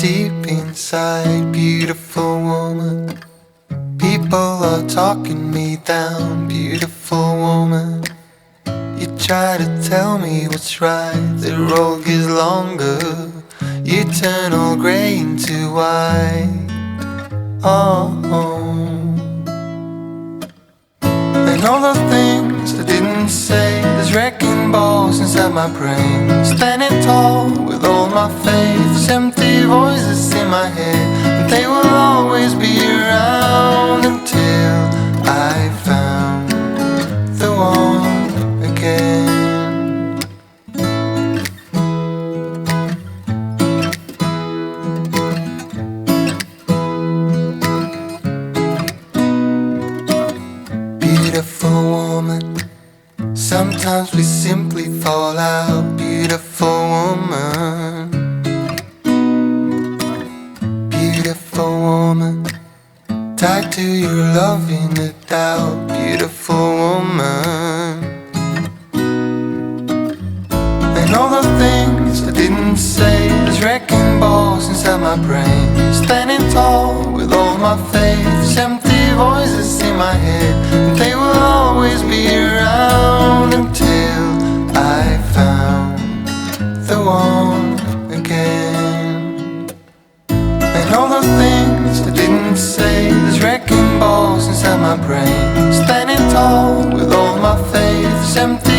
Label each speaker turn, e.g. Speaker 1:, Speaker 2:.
Speaker 1: deep inside, beautiful woman. People are talking me down, beautiful woman. You try to tell me what's right, the road gets longer. You turn all grey into white. Oh, and all the things I didn't say, there's wrecking balls inside my brain. Standing tall with all my faith, empty voices in my head, and they will always be around until I found the one again. Beautiful woman, sometimes we simply fall out. Beautiful woman, beautiful woman, tied to your love in a doubt. Beautiful woman, and all the things I didn't say, there's wrecking balls inside my brain. Standing tall with all my faith, empty voices in my head, and they will always be around until I found the one again. And all the things I didn't say, there's wrecking balls inside my brain. Standing tall with all my faith, empty